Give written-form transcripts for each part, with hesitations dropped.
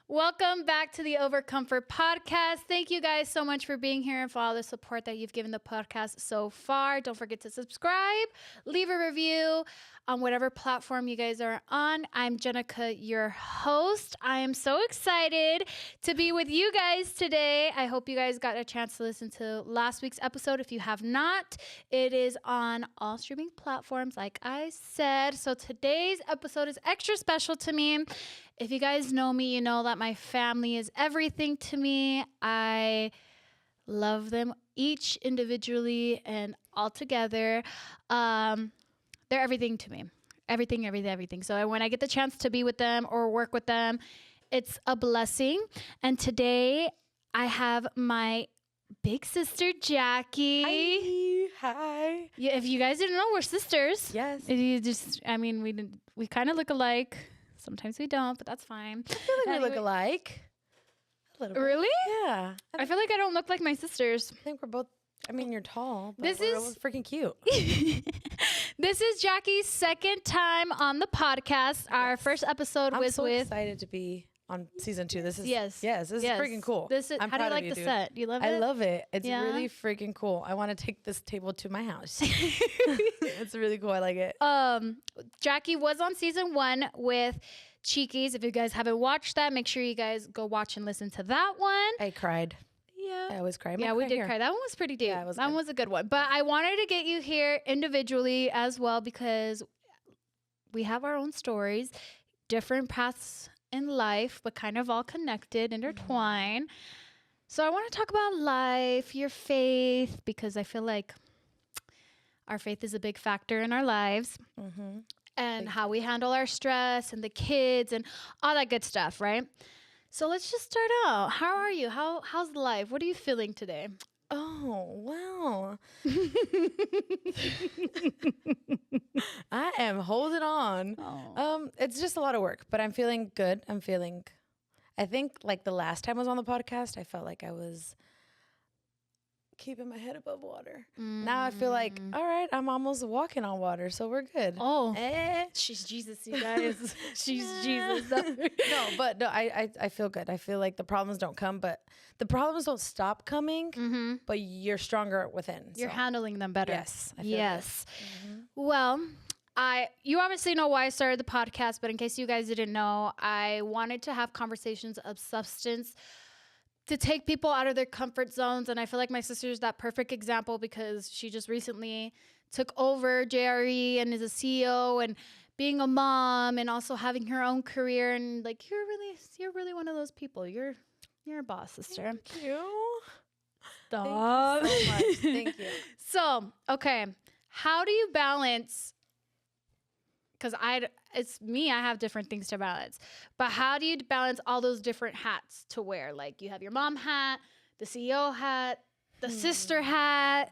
Welcome back to the Overcomfort podcast. Thank you guys so much for being here and for all the support that you've given the podcast so far. Don't forget to subscribe, leave a review on whatever platform you guys are on. I'm Jenicka, your host. I am so excited to be with you guys today. I hope you guys got a chance to listen to last week's episode. If you have not, it is on all streaming platforms, like I said. So today's episode is extra special to me. If you guys know me, you know that my family is everything to me. I love them each individually and all together. They're everything to me. Everything. So when I get the chance to be with them or work with them, it's a blessing. And today I have my big sister, Jacqie. Hi. Yeah, if you guys didn't know, we're sisters. Yes. We kind of look alike. Sometimes we don't, but that's fine. I feel like we look alike. A little bit. Really? Yeah. I feel like I don't look like my sisters. I think we're both, you're tall, but This we're is- freaking cute. This is Jackie's second time on the podcast. Our first episode I'm was so with... excited to be on season 2. This is Yes. this is freaking cool. How I'm do you proud like of you, the dude. set? Do you love it? I love it. It's Yeah? really freaking cool. I want to take this table to my house. It's really cool. I like it. Jacqie was on season 1 with Cheekies. If you guys haven't watched that, make sure you guys go watch and listen to that one. I cried. Yeah. I always cry. Yeah, we did cry. That one was pretty deep. Yeah, it was that good. one was a good one. But I wanted to get you here individually as well because we have our own stories, different paths in life, but kind of all connected, intertwined. So I want to talk about life, your faith, because I feel like our faith is a big factor in our lives. Mm-hmm. And how we handle our stress and the kids and all that good stuff, right? So let's just start out. How are you? How's life? What are you feeling today? Oh, wow. I am holding on. Oh. It's just a lot of work, but I'm feeling good. I think like the last time I was on the podcast, I felt like I was keeping my head above water. Now I feel like, all right, I'm almost walking on water, so we're good. Oh, Eh. she's Jesus, you guys. She's Jesus. No, I feel good. I feel like the problems don't come, but the problems don't stop coming, but you're stronger within. You're so. handling them better. Yes. I feel Yes. good. Well, you obviously know why I started the podcast, but in case you guys didn't know, I wanted to have conversations of substance to take people out of their comfort zones. And I feel like my sister is that perfect example because she just recently took over JRE and is a CEO and being a mom and also having her own career. And like, you're really one of those people. You're a boss, sister. Thank you. Stop. Thank you so much. Thank you. So, okay, how do you balance? Because it's me, I have different things to balance. But how do you balance all those different hats to wear? Like you have your mom hat, the CEO hat, the sister hat,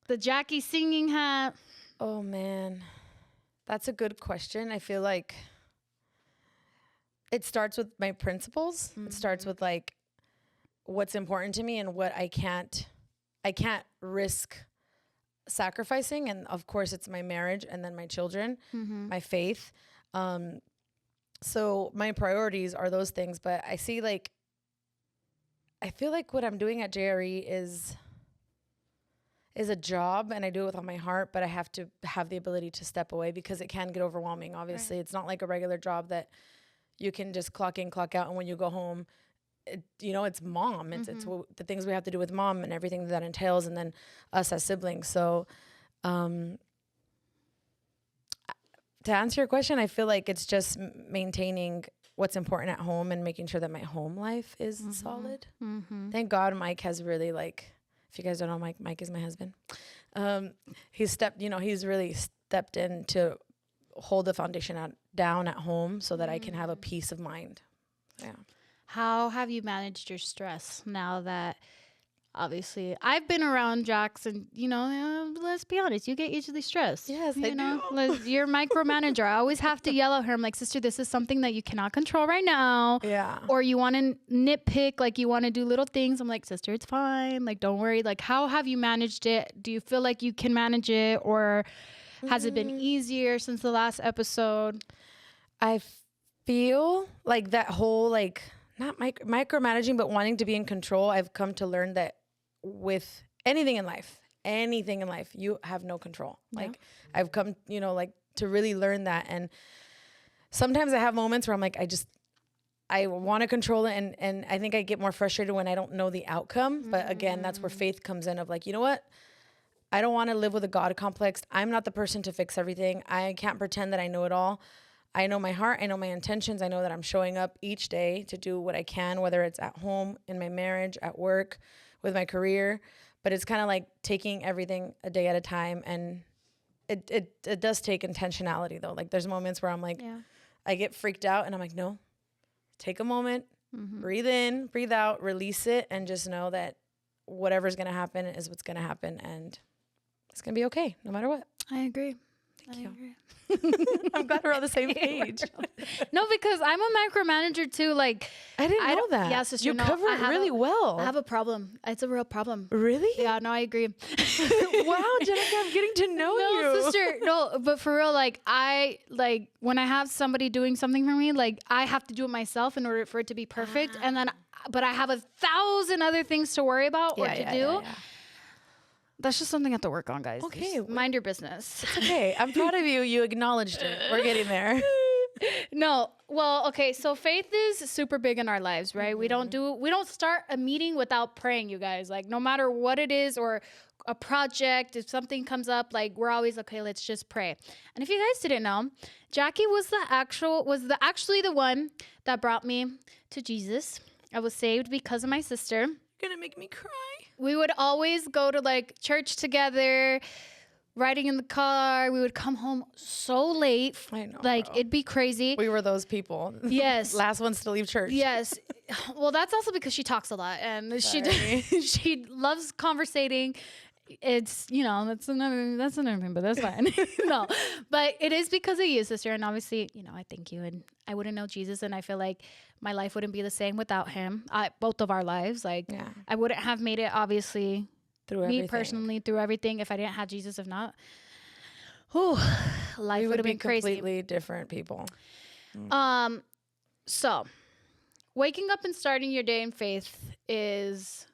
the Jacqie singing hat. Oh man, that's a good question. I feel like it starts with my principles. It starts with like what's important to me and what I can't risk sacrificing. And of course it's my marriage and then my children, my faith. So my priorities are those things, but I feel like what I'm doing at JRE is a job and I do it with all my heart, but I have to have the ability to step away because it can get overwhelming. Obviously, It's not like a regular job that you can just clock in, clock out. And when you go home, it's mom. It's the things we have to do with mom and everything that entails, and then us as siblings. So to answer your question, I feel like it's just maintaining what's important at home and making sure that my home life is solid. Thank God Mike has really if you guys don't know, Mike is my husband. He's really stepped in to hold the foundation down at home so that I can have a peace of mind. Yeah. How have you managed your stress now that obviously I've been around Jax and, let's be honest, you get easily stressed. Yes, I do. You're a micromanager. I always have to yell at her. I'm like, sister, this is something that you cannot control right now. Yeah. Or you want to nitpick, like you want to do little things. I'm like, sister, it's fine. Like, don't worry. Like, how have you managed it? Do you feel like you can manage it? Or has it been easier since the last episode? I feel like that whole not micromanaging, but wanting to be in control. I've come to learn that with anything in life, you have no control. Yeah. Like I've come, like to really learn that. And sometimes I have moments where I'm like, I want to control it. And I think I get more frustrated when I don't know the outcome. But again, that's where faith comes in of like, you know what? I don't want to live with a God complex. I'm not the person to fix everything. I can't pretend that I know it all. I know my heart. I know my intentions. I know that I'm showing up each day to do what I can, whether it's at home, in my marriage, at work, with my career. But it's kind of like taking everything a day at a time. And it does take intentionality though. Like there's moments where I'm like, I get freaked out and I'm like, no, take a moment, breathe in, breathe out, release it, and just know that whatever's going to happen is what's going to happen. And it's going to be okay no matter what. I agree. Thank you. I'm glad we're on the same page. No, because I'm a micromanager too. Like I didn't know that. Yeah, sister. You cover it really well. I have a problem. It's a real problem. Really? Yeah, no, I agree. Wow, Jenicka, I'm getting to know you. No, sister. No, but for real, like when I have somebody doing something for me, like I have to do it myself in order for it to be perfect. And then, but I have 1,000 other things to worry about or to do. Yeah. That's just something I have to work on, guys. Okay. Just mind your business. It's okay. I'm proud of you. You acknowledged it. We're getting there. No. Well, okay. So faith is super big in our lives, right? We don't start a meeting without praying, you guys. Like no matter what it is or a project, if something comes up, like we're always, okay, let's just pray. And if you guys didn't know, Jacqie was actually the one that brought me to Jesus. I was saved because of my sister. You're gonna make me cry. We would always go to like church together, riding in the car. We would come home so late. I know. Like it'd be crazy. We were those people. Yes. Last ones to leave church. Yes. Well, that's also because she talks a lot and she loves conversating. It's, that's another thing, but that's fine. No, but it is because of you, sister. And obviously, I thank you. And I wouldn't know Jesus. And I feel like my life wouldn't be the same without him. Both of our lives. Like I wouldn't have made it, obviously, through me everything. Personally, through everything. If I didn't have Jesus, if not, life would have been crazy. Completely different people. So waking up and starting your day in faith is,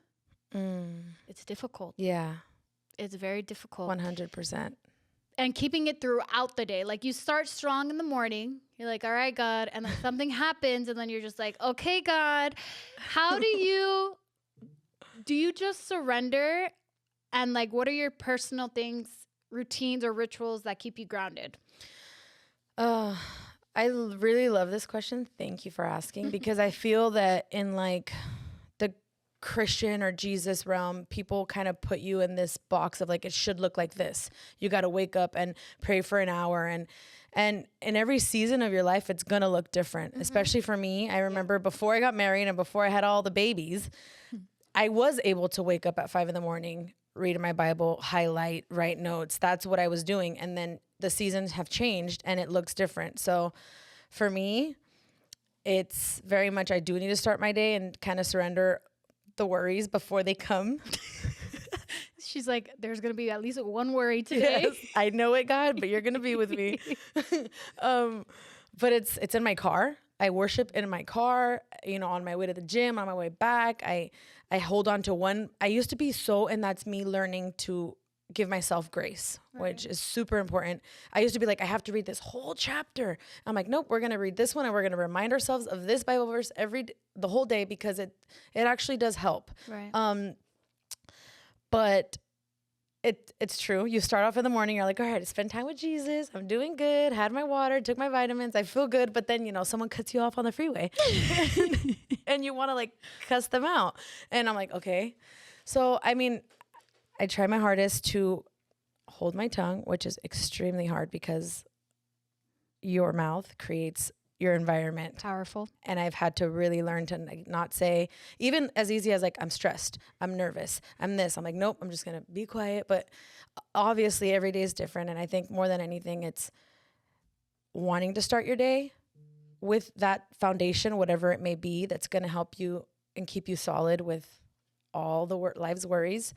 it's difficult. Yeah. It's very difficult. 100%. And keeping it throughout the day. Like you start strong in the morning. You're like, all right, God. And then something happens. And then you're just like, okay, God, how do you just surrender? And like, what are your personal things, routines or rituals that keep you grounded? I really love this question. Thank you for asking, because I feel that in like the Christian or Jesus realm, people kind of put you in this box of like, it should look like this. You got to wake up and pray for an hour. And in every season of your life, it's going to look different, especially for me. I remember before I got married and before I had all the babies, I was able to wake up at 5 a.m, read my Bible, highlight, write notes. That's what I was doing. And then the seasons have changed and it looks different. So for me, it's very much, I do need to start my day and kind of surrender the worries before they come. She's like, there's going to be at least one worry today. Yes, I know it, God, but you're going to be with me. But it's in my car. I worship in my car, on my way to the gym, on my way back. I hold on to one. I used to be and that's me learning to give myself grace, which is super important. I used to be like, I have to read this whole chapter. I'm like, nope, we're going to read this one and we're going to remind ourselves of this Bible verse the whole day, because it actually does help. Right. But it's true. You start off in the morning, you're like, all right, I spend time with Jesus. I'm doing good. Had my water, took my vitamins. I feel good. But then, someone cuts you off on the freeway and you want to like cuss them out. And I'm like, okay. So, I try my hardest to hold my tongue, which is extremely hard because your mouth creates your environment. Powerful. And I've had to really learn to not say, even as easy as like, I'm stressed, I'm nervous, I'm this. I'm like, nope, I'm just going to be quiet. But obviously every day is different. And I think more than anything, it's wanting to start your day with that foundation, whatever it may be, that's going to help you and keep you solid with all the life's worries.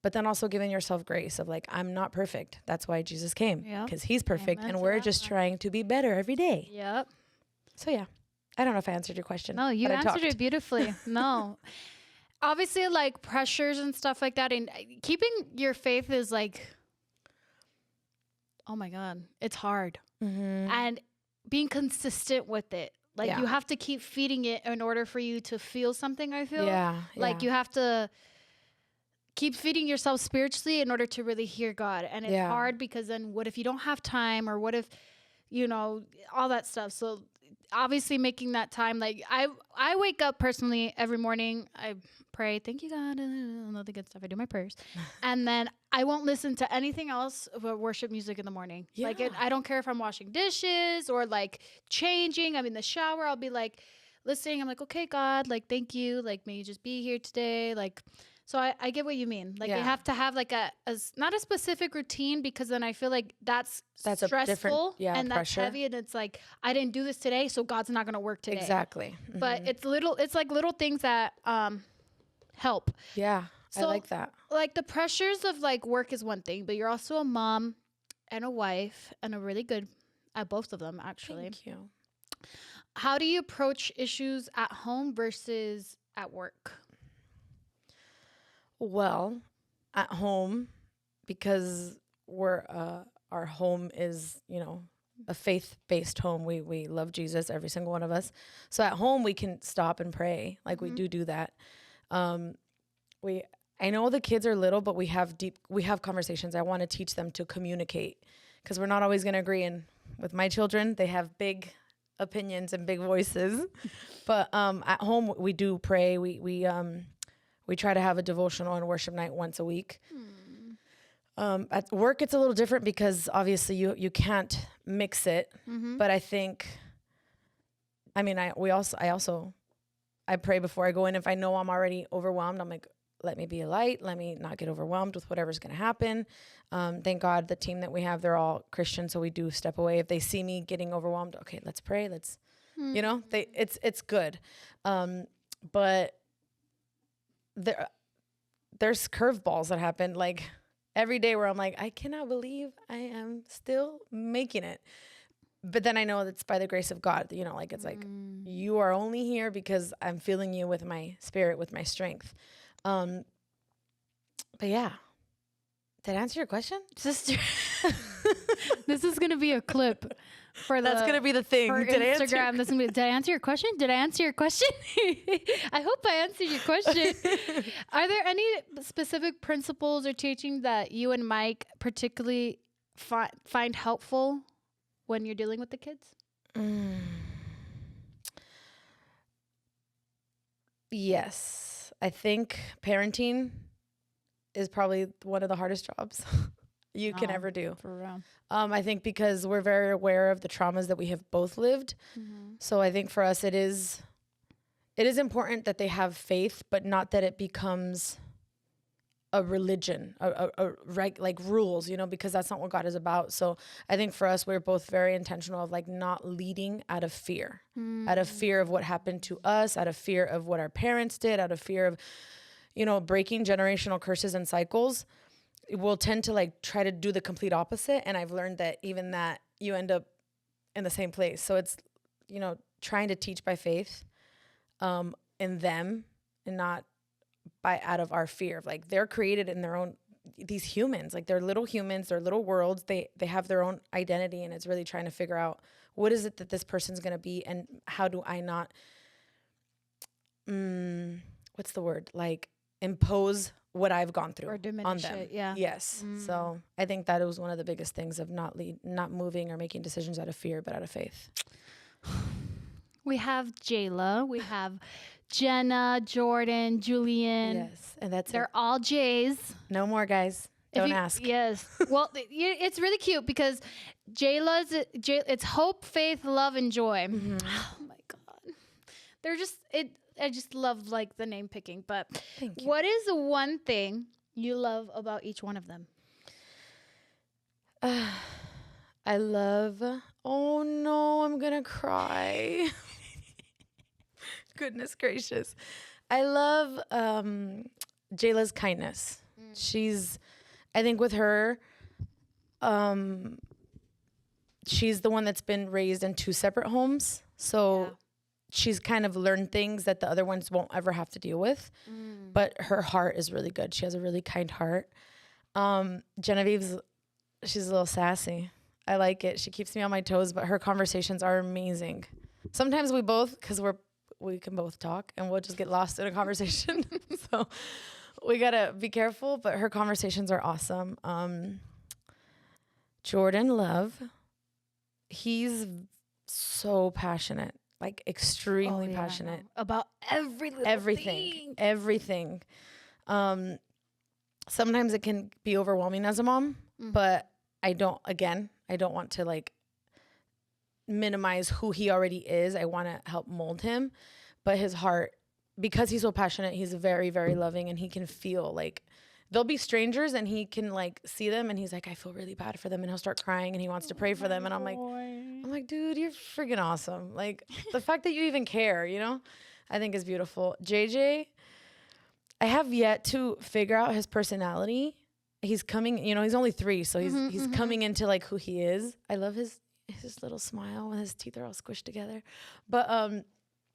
But then also giving yourself grace of like, I'm not perfect. That's why Jesus came, because he's perfect. Amen and we're just trying to be better every day. Yep. So yeah, I don't know if I answered your question. No, you answered it beautifully. No. Obviously, like pressures and stuff like that. And keeping your faith is like, oh my God, it's hard. And being consistent with it. Like you have to keep feeding it in order for you to feel something, I feel. Like you have to keep feeding yourself spiritually in order to really hear God. And it's hard because then what if you don't have time, or what if, you know, all that stuff. So obviously making that time, like I wake up personally every morning. I pray, thank you God, and all the good stuff. I do my prayers. And then I won't listen to anything else but worship music in the morning. Like I don't care if I'm washing dishes or like changing. I'm in the shower. I'll be like listening. I'm like, okay, God, like, thank you. Like, may you just be here today. Like, so I get what you mean. Like you have to have like a not a specific routine, because then I feel like that's stressful and that's pressure. Heavy. And it's like, I didn't do this today, so God's not going to work today. Exactly. But it's like little things that help. Yeah. So, I like that. Like the pressures of like work is one thing, but you're also a mom and a wife, and a really good at both of them, actually. Thank you. How do you approach issues at home versus at work? Well, at home, because our home is, you know, a faith-based home. We love Jesus, every single one of us. So at home we can stop and pray. Like we do that. I know the kids are little, but we have conversations. I want to teach them to communicate, because we're not always going to agree. And with my children, they have big opinions and big voices. But at home we do pray. We try to have a devotional and worship night once a week. At work, it's a little different because obviously you can't mix it. But I think, I mean, I pray before I go in. If I know I'm already overwhelmed, I'm like, let me be a light. Let me not get overwhelmed with whatever's going to happen. Thank God the team that we have, they're all Christian. So we do step away. If they see me getting overwhelmed, okay, let's pray. Let's, you know, it's good. But there's curveballs that happen like every day where I'm like, I cannot believe I am still making it. But then I know that's by the grace of God, you know, like it's like you are only here because I'm filling you with my spirit, with my strength. But yeah, did I answer your question? Sister, this is going to be a clip for that's going to be the thing. For Instagram. Did I answer your question? Did I answer your question? I hope I answered your question. Are there any specific principles or teachings that you and Mike particularly find helpful when you're dealing with the kids? Yes. I think parenting is probably one of the hardest jobs you can ever do. For real. I think because we're very aware of the traumas that we have both lived. So I think for us, it is important that they have faith, but not that it becomes a religion, like rules, you know, because that's not what God is about. So I think for us, we're both very intentional of like not leading out of fear, out of fear of what happened to us, out of fear of what our parents did, out of fear of, you know, breaking generational curses and cycles. We'll tend to like try to do the complete opposite. And I've learned that even that you end up in the same place. So it's, you know, trying to teach by faith in them and not by out of our fear of like they're created in their own, these humans, like they're little humans, they're little worlds. They have their own identity, and it's really trying to figure out what is it that this person's going to be, and how do I not, what's the word? Like impose what I've gone through or diminish on them. It, yeah. Yes. So I think that was one of the biggest things of not moving or making decisions out of fear, but out of faith. We have Jayla, we have Jenna, Jordan, Julian. Yes, and they're all Jays. No more, guys. Don't ask. Yes. Well, it's really cute because it's hope, faith, love, and joy. Oh my God. They're just I just love like the name picking. But what is the one thing you love about each one of them? I love, oh no, I'm going to cry. Goodness gracious. I love Jayla's kindness. I think with her, she's the one that's been raised in 2 separate homes. So she's kind of learned things that the other ones won't ever have to deal with. But her heart is really good. She has a really kind heart. Genevieve's, she's a little sassy. I like it. She keeps me on my toes, but her conversations are amazing. Sometimes we both, because we can both talk and we'll just get lost in a conversation. So we gotta be careful, but her conversations are awesome. Jordan Love, he's so passionate, like extremely passionate about everything. Sometimes it can be overwhelming as a mom, but I don't want to like minimize who he already is. I want to help mold him, but his heart, because he's so passionate, he's very, very loving, and he can feel like there'll be strangers and he can like see them and he's like, I feel really bad for them, and he'll start crying and he wants to pray for them. And I'm like, dude, you're freaking awesome. Like the fact that you even care, you know, I think is beautiful. JJ, I have yet to figure out his personality. He's coming, you know, he's only 3, so he's coming into like who he is. I love his little smile when his teeth are all squished together. But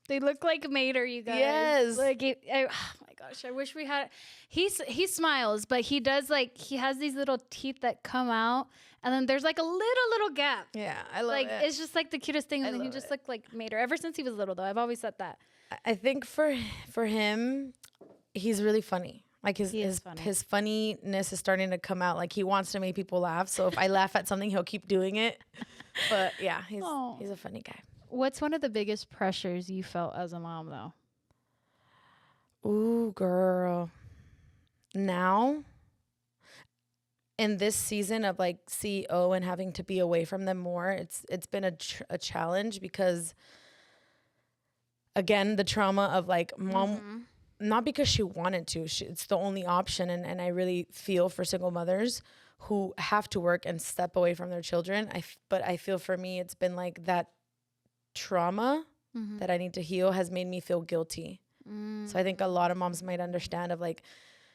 they look like Mater, you guys. Yes. Like oh my gosh, I wish we had. He smiles, but he does like he has these little teeth that come out, and then there's like a little gap. Yeah, I love like, it. It's just like the cutest thing, and then he just looked like Mater ever since he was little. Though I've always said that. I think for him, he's really funny. Like his funniness is starting to come out. Like he wants to make people laugh. So if I laugh at something, he'll keep doing it. But yeah, he's a funny guy. What's one of the biggest pressures you felt as a mom, though? Ooh, girl. Now, in this season of like CEO and having to be away from them more, it's been a challenge because, again, the trauma of like mom, not because she wanted to, it's the only option. And I really feel for single mothers who have to work and step away from their children. But I feel for me, it's been like that trauma that I need to heal has made me feel guilty. So I think a lot of moms might understand of like,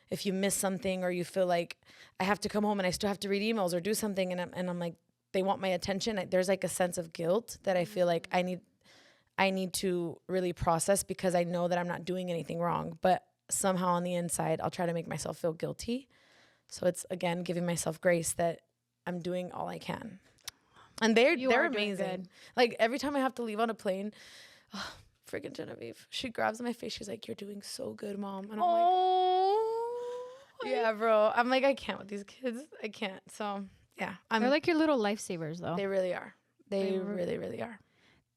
if you miss something or you feel like I have to come home and I still have to read emails or do something and I'm like, they want my attention. There's like a sense of guilt that I feel like I need to really process because I know that I'm not doing anything wrong, but somehow on the inside, I'll try to make myself feel guilty. So it's, again, giving myself grace that I'm doing all I can. And they're amazing. Like every time I have to leave on a plane, freaking Genevieve, she grabs my face. She's like, you're doing so good, Mom. And I'm like, yeah, bro. I'm like, I can't with these kids. I can't. So yeah. They're like your little lifesavers though. They really are. They really, really are.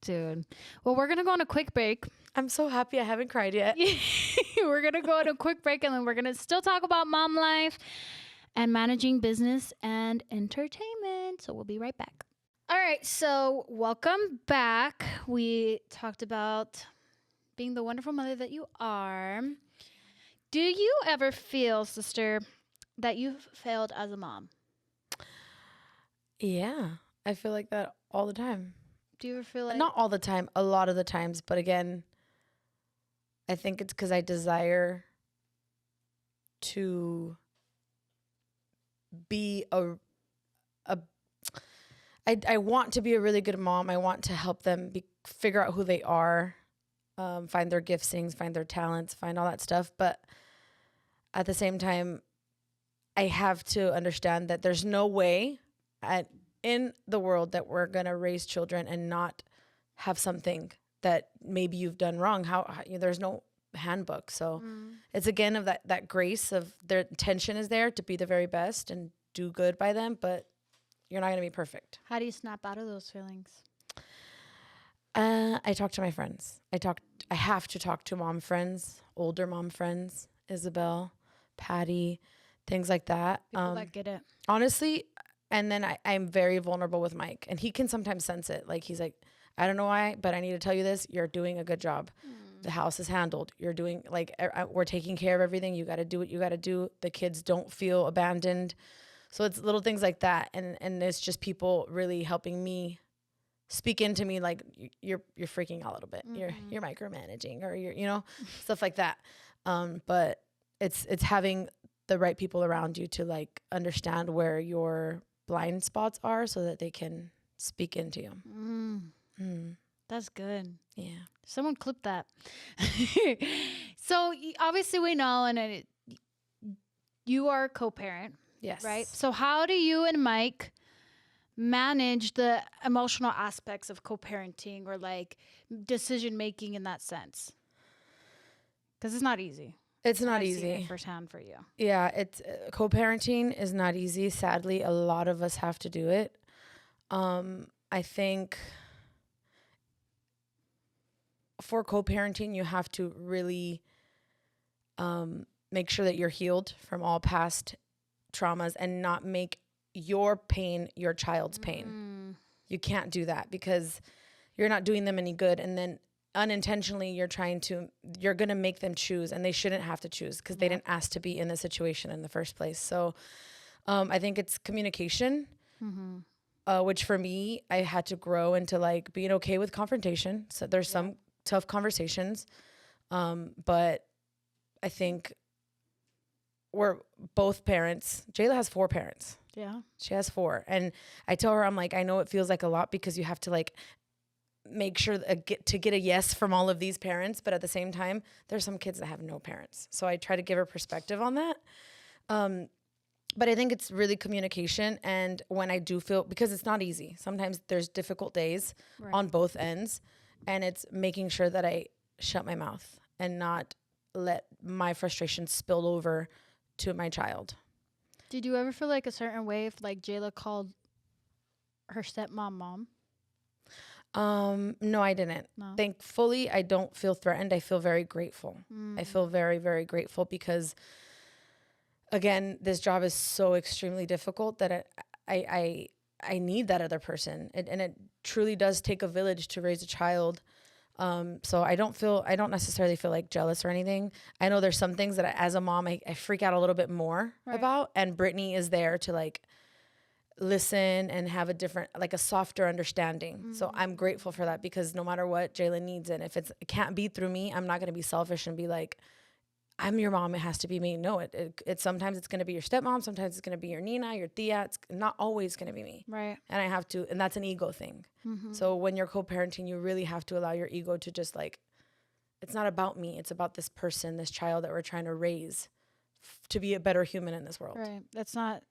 Dude. Well, we're going to go on a quick break. I'm so happy I haven't cried yet. We're going to go on a quick break and then we're going to still talk about mom life and managing business and entertainment. So we'll be right back. All right. So welcome back. We talked about being the wonderful mother that you are. Do you ever feel, sister, that you've failed as a mom? Yeah. I feel like that all the time. Do you ever feel like... Not all the time, a lot of the times. But again, I think it's because I desire to be I want to be a really good mom. I want to help them figure out who they are, find their giftings, find their talents, find all that stuff. But at the same time, I have to understand that there's no way in the world that we're going to raise children and not have something that maybe you've done wrong. There's no handbook. So it's again of that grace of their intention is there to be the very best and do good by them, but you're not going to be perfect. How do you snap out of those feelings? I talk to my friends. I have to talk to mom friends, older mom friends, Isabel, Patty, things like that. People that get it. Honestly, and then I'm very vulnerable with Mike, and he can sometimes sense it. Like he's like, I don't know why, but I need to tell you this. You're doing a good job. The house is handled. You're doing we're taking care of everything. You got to do what you got to do. The kids don't feel abandoned. So it's little things like that. And it's just people really helping me speak into me. Like you're freaking out a little bit. You're micromanaging or you're, stuff like that. But it's having the right people around you to like understand where your blind spots are so that they can speak into you. That's good. Yeah. Someone clip that. So obviously we know, and you are a co-parent, Yes. right? So how do you and Mike manage the emotional aspects of co-parenting or like decision making in that sense? Because it's not easy. It's not I've seen it easy. firsthand for you. Yeah, it's co-parenting is not easy. Sadly, a lot of us have to do it. I think for co-parenting, you have to really make sure that you're healed from all past traumas and not make your pain your child's pain. You can't do that because you're not doing them any good. And then unintentionally, you're going to make them choose, and they shouldn't have to choose because they didn't ask to be in the situation in the first place. So I think it's communication, which for me, I had to grow into like being okay with confrontation. So there's some tough conversations. But I think we're both parents. Jayla has 4 parents. Yeah. She has 4. And I tell her, I'm like, I know it feels like a lot because you have to like make sure to get a yes from all of these parents. But at the same time, there's some kids that have no parents. So I try to give her perspective on that. But I think it's really communication. And when I do feel, because it's not easy, sometimes there's difficult days on both ends. And it's making sure that I shut my mouth and not let my frustration spill over to my child. Did you ever feel like a certain way if like Jayla called her stepmom mom? No, I didn't. No. Thankfully, I don't feel threatened. I feel very grateful. I feel very, very grateful because, again, this job is so extremely difficult that I need that other person. And it truly does take a village to raise a child. So I don't necessarily feel like jealous or anything. I know there's some things that as a mom, I freak out a little bit more about. And Brittany is there to like listen and have a softer understanding. So I'm grateful for that because no matter what Jayla needs, and if it can't be through me, I'm not going to be selfish and be like, I'm your mom, it has to be me. No, it sometimes it's going to be your stepmom. Sometimes it's going to be your Nina, your tia. It's not always going to be me. Right. And I have to, and that's an ego thing. So when you're co-parenting, you really have to allow your ego to just like, it's not about me. It's about this person, this child that we're trying to raise to be a better human in this world. Right. It's not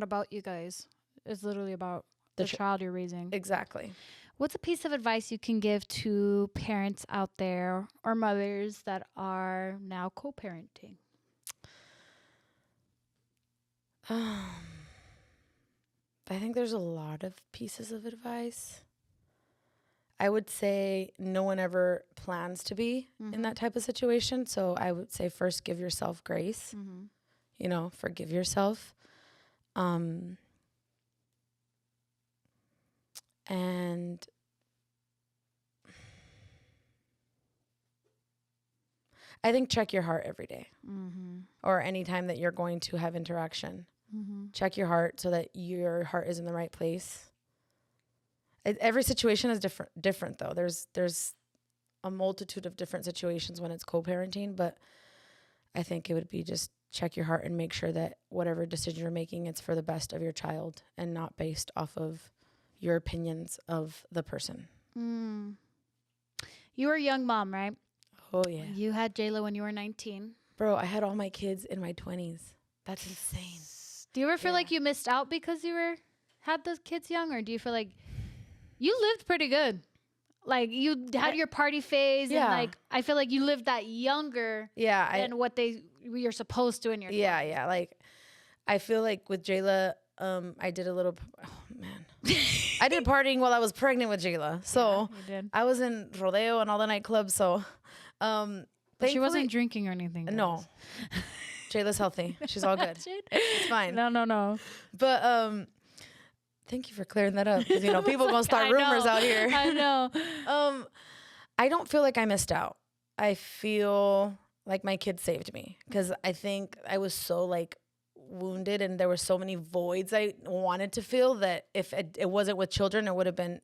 about you guys. It's literally about the child you're raising. Exactly. What's a piece of advice you can give to parents out there or mothers that are now co-parenting? I think there's a lot of pieces of advice. I would say no one ever plans to be in that type of situation. So I would say first give yourself grace, forgive yourself. And I think check your heart every day or anytime that you're going to have interaction. Check your heart so that your heart is in the right place. Every situation is different though. There's a multitude of different situations when it's co-parenting, but I think it would be just check your heart and make sure that whatever decision you're making, it's for the best of your child and not based off of your opinions of the person. You were a young mom, right? Oh yeah. You had Jayla when you were 19. Bro, I had all my kids in my 20s. That's insane. Do you ever feel like you missed out because you had those kids young, or do you feel like you lived pretty good? Like you had your party phase, and like I feel like you lived that younger than what you're supposed to in your 20s. Yeah. Like I feel like with Jayla, I did a little. Oh man, I did partying while I was pregnant with Jayla. So I was in rodeo and all the nightclubs. So, but she wasn't drinking or anything. Guys. No. Jayla's healthy. She's all good. It's fine. No. But thank you for clearing that up. Because people gonna start rumors out here. I know. I don't feel like I missed out. I feel like my kids saved me because I think I was so like wounded and there were so many voids I wanted to fill that if it wasn't with children, it would have been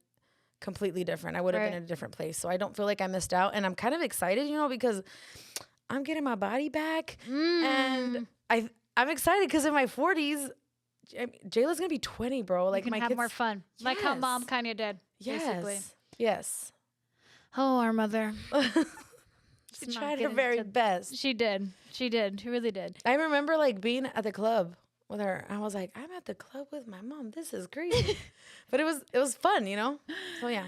completely different. I would have been in a different place. So I don't feel like I missed out, and I'm kind of excited, because I'm getting my body back, and I'm excited because in my 40s, Jayla's gonna be 20, bro. Like you can have more fun, like how mom kind of did. Basically. Yes. Oh, our mother. She tried her very best. She did. She did. She really did. I remember like being at the club with her. I was like, I'm at the club with my mom. This is crazy. But it was fun, you know? So yeah.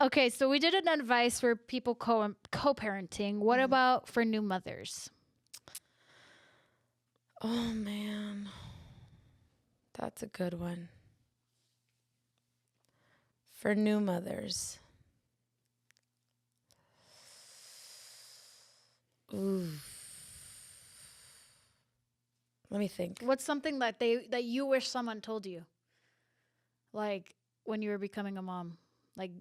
Okay, so we did an advice for people co-parenting. What about for new mothers? Oh man. That's a good one. For new mothers. Ooh. Let me think. What's something that you wish someone told you? Like when you were becoming a mom? Like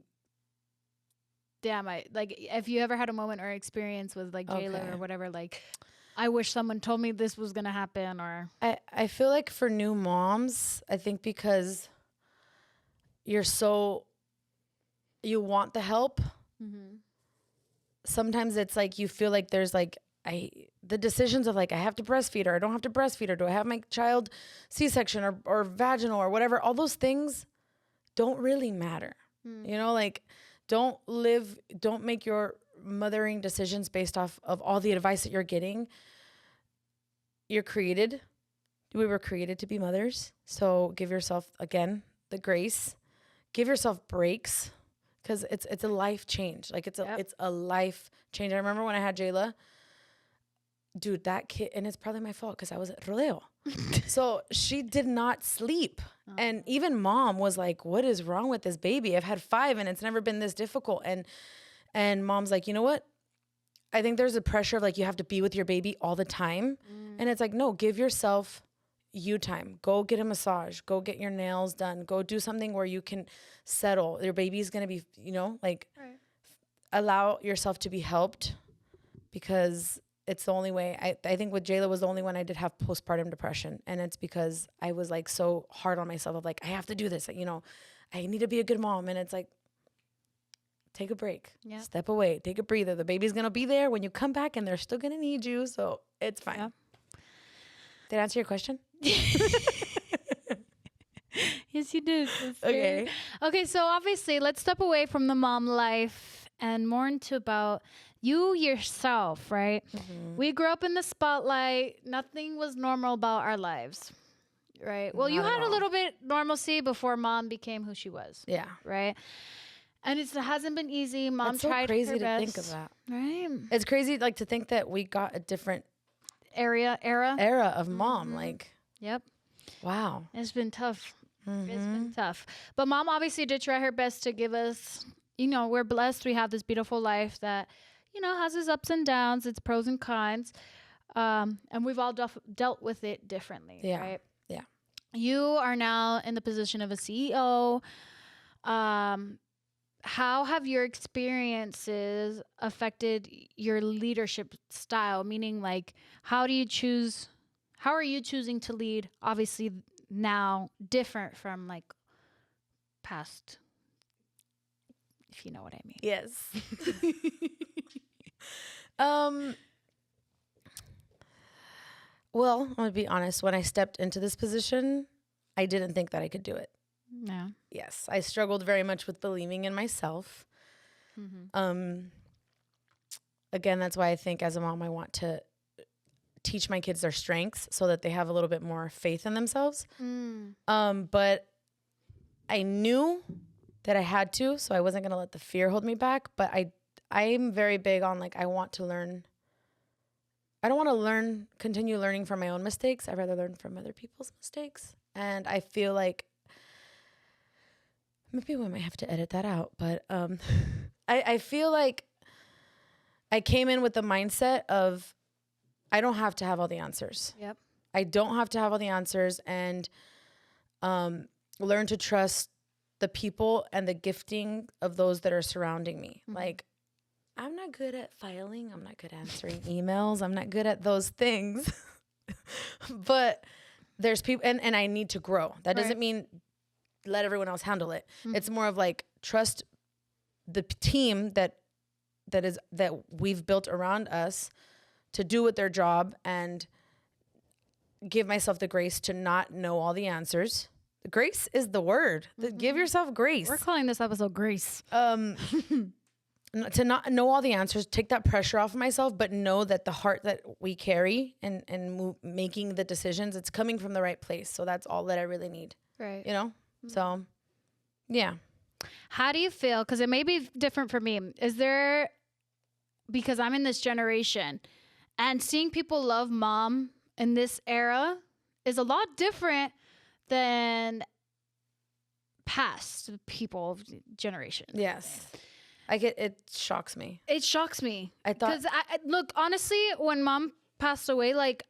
damn, if you ever had a moment or experience with like Jayla or whatever, like I wish someone told me this was gonna happen, or I feel like for new moms, I think because you want the help. Sometimes it's like you feel like there's like the decisions of like I have to breastfeed her, I don't have to breastfeed her, do I have my child C-section or vaginal or whatever, all those things don't really matter. You know, like don't make your mothering decisions based off of all the advice that you're getting. We were created to be mothers, so give yourself again the grace, give yourself breaks. Because it's a life change. Like it's a life change. I remember when I had Jayla, dude, that kid, and it's probably my fault because I was at rodeo. So she did not sleep. And even mom was like, what is wrong with this baby? I've had 5 and it's never been this difficult. And mom's like, you know what? I think there's a pressure of like, you have to be with your baby all the time. And it's like, no, give yourself you time. Go get a massage. Go get your nails done. Go do something where you can settle. Your baby's going to be, you know, like allow yourself to be helped, because it's the only way. I think with Jayla was the only one I did have postpartum depression. And it's because I was like so hard on myself of like, I have to do this. You know, I need to be a good mom. And it's like, take a break. Yeah. Step away. Take a breather. The baby's going to be there when you come back and they're still going to need you. So it's fine. Yeah. Did I answer your question? Yes, you did. Okay, so obviously let's step away from the mom life and more into about you yourself, right? We grew up in the spotlight. Nothing was normal about our lives, right? Well, you had a little bit normalcy before mom became who she was. Yeah. Right? And it hasn't been easy. Mom tried her best. It's so crazy to think of that. Right? It's crazy like to think that we got a different era of mom. Like, yep. Wow. It's been tough. It's been tough. But mom obviously did try her best to give us, you know, we're blessed. We have this beautiful life that, you know, has its ups and downs, its pros and cons. And we've all dealt with it differently. Yeah. Right? Yeah. You are now in the position of a CEO. How have your experiences affected your leadership style? Meaning, like, how are you choosing to lead? Obviously now different from like past, if you know what I mean. Yes. Well, I'm gonna be honest. When I stepped into this position, I didn't think that I could do it. No. Yes, I struggled very much with believing in myself. Again, that's why I think as a mom, I want to teach my kids their strengths so that they have a little bit more faith in themselves. But I knew that I had to, so I wasn't going to let the fear hold me back. But I'm very big on like, I want to learn. I don't want to continue learning from my own mistakes. I'd rather learn from other people's mistakes. And I feel like maybe we might have to edit that out, but I feel like I came in with the mindset of I don't have to have all the answers. Yep. I don't have to have all the answers, and learn to trust the people and the gifting of those that are surrounding me. Like, I'm not good at filing. I'm not good at answering emails. I'm not good at those things. But there's people, and I need to grow. That doesn't mean let everyone else handle it. It's more of like trust the team that we've built around us to do with their job, and give myself the grace to not know all the answers, grace is the word. Give yourself grace. We're calling this episode Grace. To not know all the answers, take that pressure off of myself, but know that the heart that we carry and making the decisions, it's coming from the right place. So that's all that I really need. Right. You know? So, yeah. How do you feel? Because it may be different for me. Is there, because I'm in this generation and seeing people love mom in this era is a lot different than past people generation. Yes. It shocks me. It shocks me. I thought, because look, honestly, when mom passed away, like,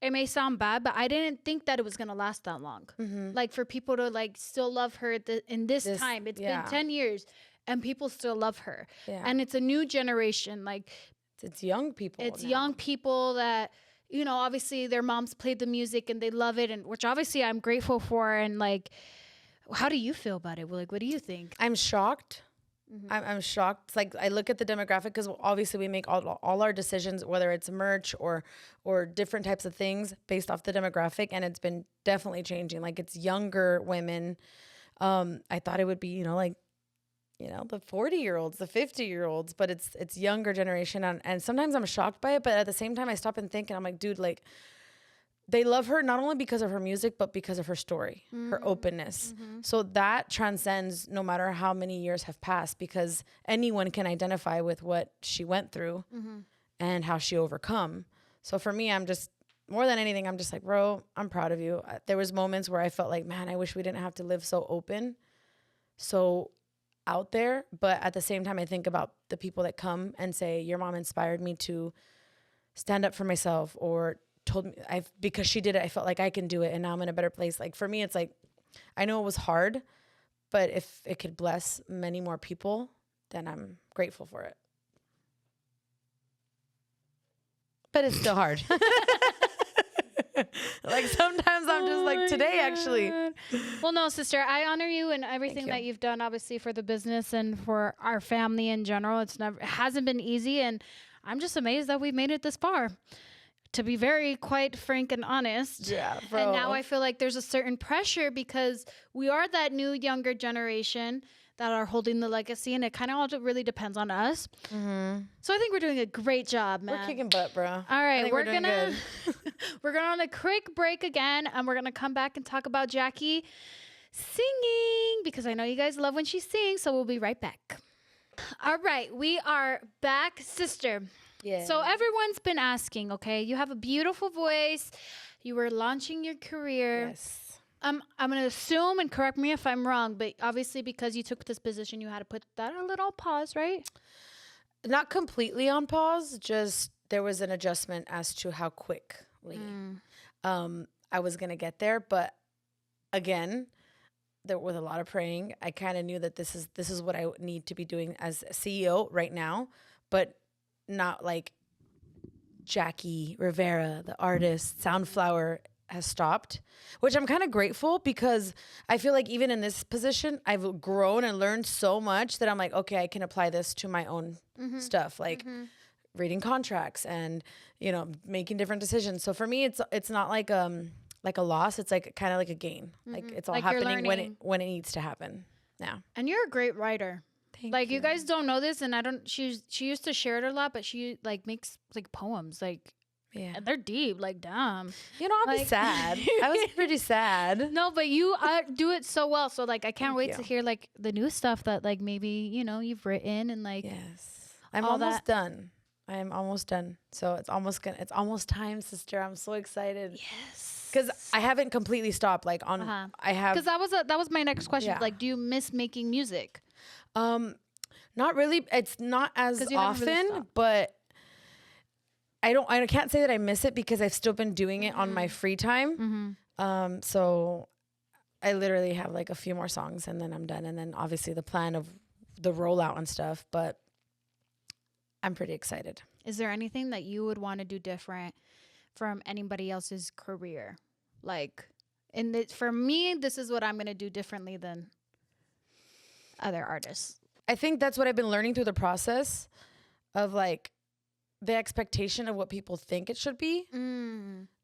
it may sound bad, but I didn't think that it was going to last that long. Like, for people to, like, still love her in this time. It's been 10 years and people still love her. Yeah. And it's a new generation. Like, it's young people. It's now. young people that, you know, obviously their moms played the music and they love it, and which obviously I'm grateful for. And, like, how do you feel about it? Like, what do you think? I'm shocked. I'm shocked. It's like, I look at the demographic, because obviously we make all our decisions, whether it's merch or different types of things based off the demographic. And it's been definitely changing. Like, it's younger women. I thought it would be, like, the 40-year-olds, the 50-year-olds, but it's younger generation. And sometimes I'm shocked by it. But at the same time, I stop and think, and I'm like, dude, like, they love her not only because of her music, but because of her story, her openness. So that transcends no matter how many years have passed, because anyone can identify with what she went through and how she overcome. So for me, I'm just, more than anything, I'm just like, bro, I'm proud of you. There was moments where I felt like, man, I wish we didn't have to live so open, so out there. But at the same time, I think about the people that come and say, your mom inspired me to stand up for myself, or told me, because she did it, I felt like I can do it, and now I'm in a better place. Like, for me, it's like, I know it was hard, but if it could bless many more people, then I'm grateful for it. But it's still hard. Like, sometimes I'm just like, today, actually. Well, no, sister, I honor you and everything that you've done, obviously, for the business and for our family in general. It hasn't been easy, and I'm just amazed that we've made it this far. To be very quite frank and honest. Yeah, bro. And now I feel like there's a certain pressure, because we are that new younger generation that are holding the legacy, and it kind of all really depends on us. So I think we're doing a great job, man. We're kicking butt, bro. All right, we're doing gonna good. we're going on a quick break again, and we're gonna come back and talk about Jacqie singing, because I know you guys love when she sings. So we'll be right back. All right, we are back, sister. Yeah. So everyone's been asking, okay, you have a beautiful voice. You were launching your career. Yes. I'm going to assume, and correct me if I'm wrong, but obviously because you took this position, you had to put that a little pause, right? Not completely on pause, just there was an adjustment as to how quickly I was going to get there. But again, there with a lot of praying, I kind of knew that this is what I need to be doing as CEO right now, but not like Jacqie Rivera, the artist. Soundflower has stopped, which I'm kind of grateful, because I feel like even in this position, I've grown and learned so much that I'm like, okay, I can apply this to my own stuff, like reading contracts and, making different decisions. So for me, it's not like a loss. It's like kind of like a gain. Like, it's all Like happening when it needs to happen now. And you're a great writer. Thank you guys don't know this, and she used to share it a lot, but she like makes like poems, like, and they're deep, like, damn. I'll be sad. I was pretty sad. No, but you do it so well. So like, I can't wait to hear like the new stuff that like maybe you've written, and like, yes, I'm almost done. I am almost done. So it's almost time, sister. I'm so excited. Yes. Because I haven't completely stopped. Like I have. Because that was my next question. Yeah. Like, do you miss making music? Not really. It's not as often, but I can't say that I miss it, because I've still been doing it on my free time. So I literally have like a few more songs, and then I'm done. And then obviously the plan of the rollout and stuff, but I'm pretty excited. Is there anything that you would want to do different from anybody else's career? Like, for me, this is what I'm going to do differently than other artists. I think that's what I've been learning through the process of like the expectation of what people think it should be.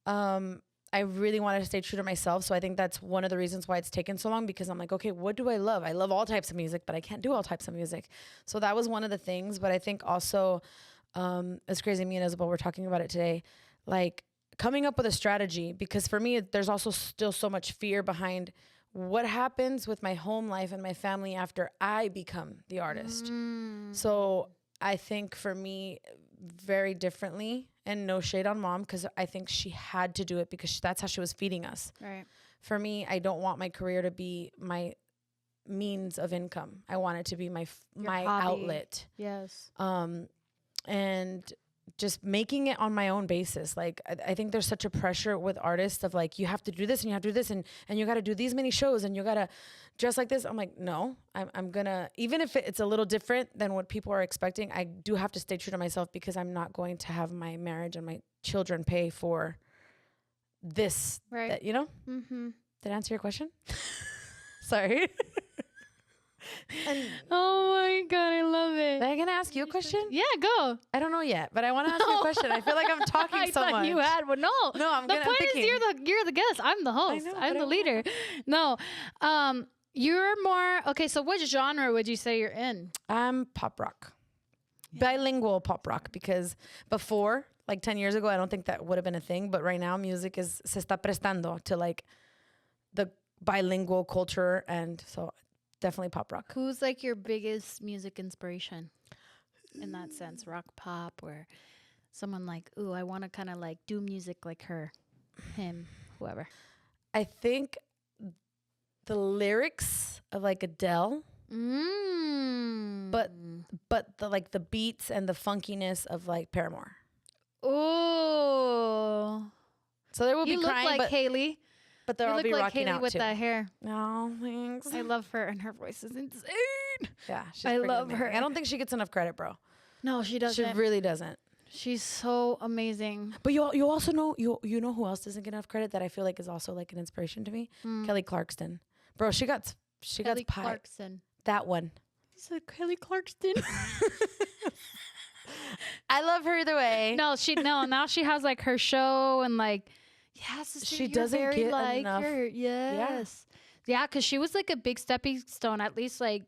I I really wanted to stay true to myself. So I think that's one of the reasons why it's taken so long, because I'm like, okay, what do I love? I love all types of music, but I can't do all types of music. So that was one of the things. But I think also, it's crazy. Me and Isabel were talking about it today, like coming up with a strategy, because for me, there's also still so much fear behind what happens with my home life and my family after I become the artist. So I think for me, very differently, and no shade on mom, because I think she had to do it because that's how she was feeding us. Right. For me, I don't want my career to be my means of income. I want it to be my hobby. outlet. Yes. And just making it on my own basis. Like, I think there's such a pressure with artists of like, you have to do this and you have to do this and you got to do these many shows and you got to dress like this. I'm like, no, I'm gonna, even if it's a little different than what people are expecting, I do have to stay true to myself, because I'm not going to have my marriage and my children pay for this, Right. that, you know? Mm-hmm. Did I answer your question? Sorry. Oh my God, I love it. Am I gonna ask you a question? Yeah, go. I don't know yet, but I want to ask you a question. I feel like I'm talking I so thought much. you had, but no. No, I'm The point thinking. is you're the guest. I'm the host. know, I'm but the leader. No. You're more okay. So, what genre would you say you're in? I'm pop rock, bilingual pop rock, because before, like 10 years ago, I don't think that would have been a thing. But right now, music se está prestando to like the bilingual culture, and so definitely pop rock. Who's like your biggest music inspiration in that sense? Rock, pop, or someone like, ooh, I want to kind of like do music like her, him, whoever. I think the lyrics of like Adele, but the like the beats and the funkiness of like Paramore. Oh, So there will you be look crying, like but Haley. they'll You all look be like rocking Haley out with too. that hair. No, thanks. I love her, and her voice is insane. Yeah, she's I freaking love amazing. her. I don't think she gets enough credit, bro. No, she doesn't. She really doesn't. She's so amazing. But you also know you know who else doesn't get enough credit that I feel like is also like an inspiration to me? Kelly Clarkson. Bro, she got Kelly pie. Clarkson. That one. You said Kelly Clarkson. I love her either way. No, now she has like her show and like She doesn't get like enough. her. Yes. Yeah, because she was like a big stepping stone, at least like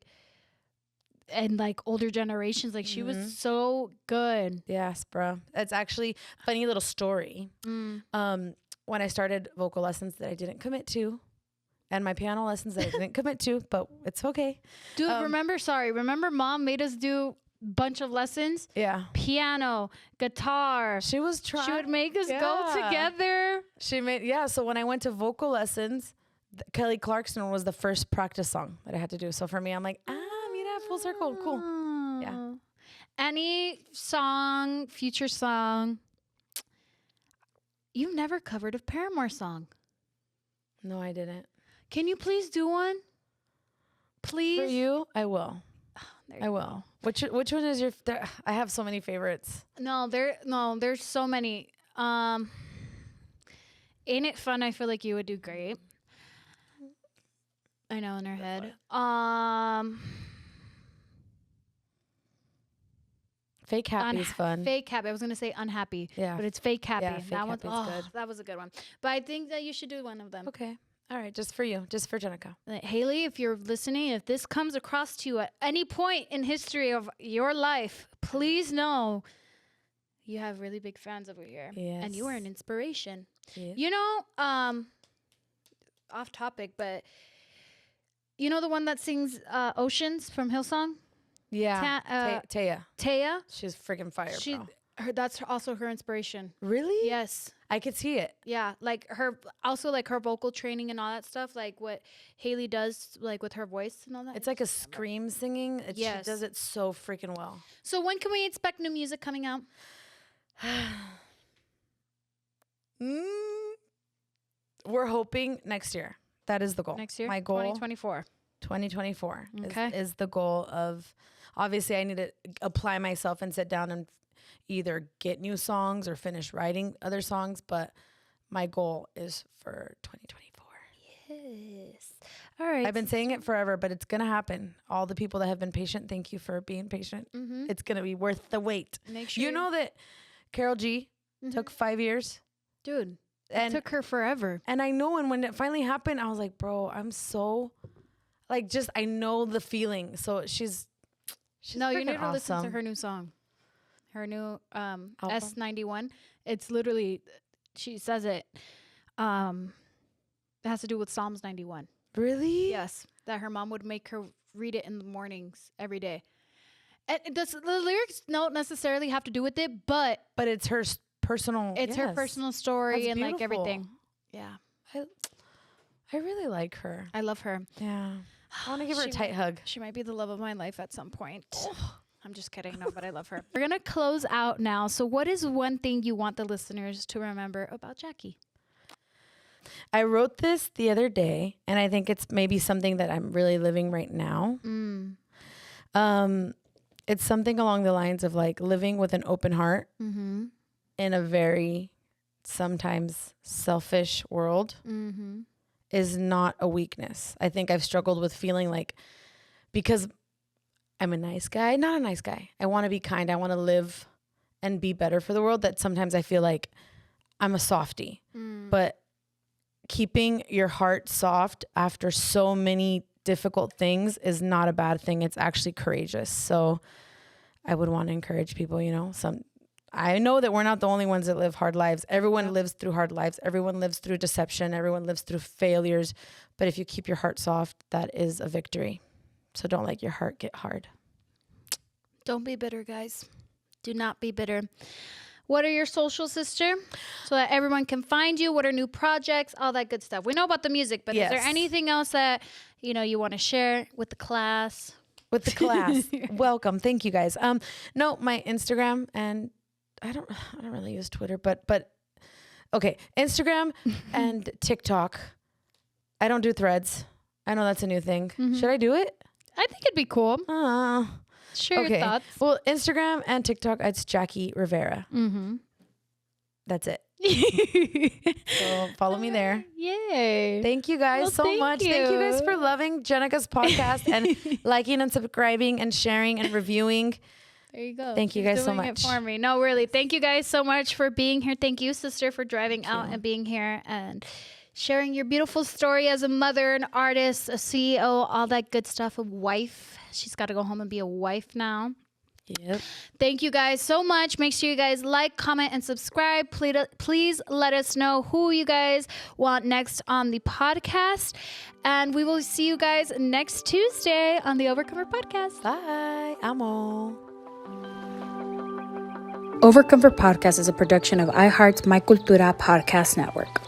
and like older generations. Like she was so good. Yes, bro. It's actually funny little story. When I started vocal lessons that I didn't commit to, and my piano lessons that I didn't commit to, but it's okay. Dude, remember mom made us do bunch of lessons? Yeah. Piano, guitar. She was trying. She would make us go together. So when I went to vocal lessons, Kelly Clarkson was the first practice song that I had to do. So for me, I'm like, mira, full circle. Cool. Yeah. Any song, future song, you've never covered a Paramore song. No, I didn't. Can you please do one? Please? For you, I will. I will. Which one is your? I have so many favorites. There's so many. Ain't It Fun? I feel like you would do great. I know, in her head. Fake Happy is fun. Fake Happy. I was gonna say Unhappy. Yeah. But it's Fake Happy. Yeah, Fake Happy's good. That was a good one. But I think that you should do one of them. Okay. All right, just for you, just for Jenicka. Haley, if you're listening, if this comes across to you at any point in history of your life, please know you have really big fans over here. Yes. And you are an inspiration. Yes. You know, off topic, but you know the one that sings Oceans from Hillsong? Yeah. Taya. Taya? She's freaking fire, bro. That's also her inspiration. Really? Yes. I could see it. Yeah, like her vocal training and all that stuff, like what Haley does, like with her voice and all that. It's like a scream singing. Yes. She does it so freaking well. So when can we expect new music coming out? We're hoping next year. That is the goal. Next year? My goal. 2024. 2024 Okay. is the goal of, obviously I need to apply myself and sit down and either get new songs or finish writing other songs, but my goal is for 2024. Yes. All right. I've been saying it forever, but it's going to happen. All the people that have been patient, thank you for being patient. Mm-hmm. It's going to be worth the wait. Make sure You know that Carol G took 5 years? Dude, It took her forever. And I know, and when it finally happened, I was like, bro, I'm so, like, just, I know the feeling. So she's no, you need to awesome. listen to her new song. Her new S91. It's literally, she says it has to do with Psalms 91. Really? Yes. That her mom would make her read it in the mornings every day. And the lyrics don't necessarily have to do with it, but it's her personal. It's her personal story. That's and beautiful. like everything. Yeah. I really like her. I love her. Yeah. I want to give her a tight hug. She might be the love of my life at some point. I'm just kidding. No, but I love her. We're going to close out now. So what is one thing you want the listeners to remember about Jacqie? I wrote this the other day, and I think it's maybe something that I'm really living right now. It's something along the lines of like living with an open heart in a very sometimes selfish world is not a weakness. I think I've struggled with feeling like, because I'm a nice guy, not a nice guy. I want to be kind. I want to live and be better for the world, that sometimes I feel like I'm a softie. But keeping your heart soft after so many difficult things is not a bad thing. It's actually courageous. So I would want to encourage people, I know that we're not the only ones that live hard lives. Everyone lives through hard lives. Everyone lives through deception. Everyone lives through failures. But if you keep your heart soft, that is a victory. So don't let your heart get hard. Don't be bitter, guys. Do not be bitter. What are your socials, sister? So that everyone can find you. What are new projects? All that good stuff. We know about the music, but is there anything else that, you want to share with the class? With the class. Welcome. Thank you, guys. No, my Instagram, and I don't really use Twitter, but okay, Instagram and TikTok. I don't do Threads. I know that's a new thing. Should I do it? I think it'd be cool. Share your thoughts. Well, Instagram and TikTok, it's Jacqie Rivera. That's it. So follow me there. Yay. Thank you guys so much. Thank you guys for loving Jenicka's podcast and liking and subscribing and sharing and reviewing. There you go. Thank you guys so much. It for me. No, really. Thank you guys so much for being here. Thank you, sister, for driving out and being here and sharing your beautiful story as a mother, an artist, a CEO, all that good stuff, a wife. She's got to go home and be a wife now. Yep. Thank you guys so much. Make sure you guys like, comment, and subscribe. Please let us know who you guys want next on the podcast. And we will see you guys next Tuesday on the Overcomfort podcast. Bye. Amo. Overcomfort Podcast is a production of iHeart's My Cultura Podcast Network.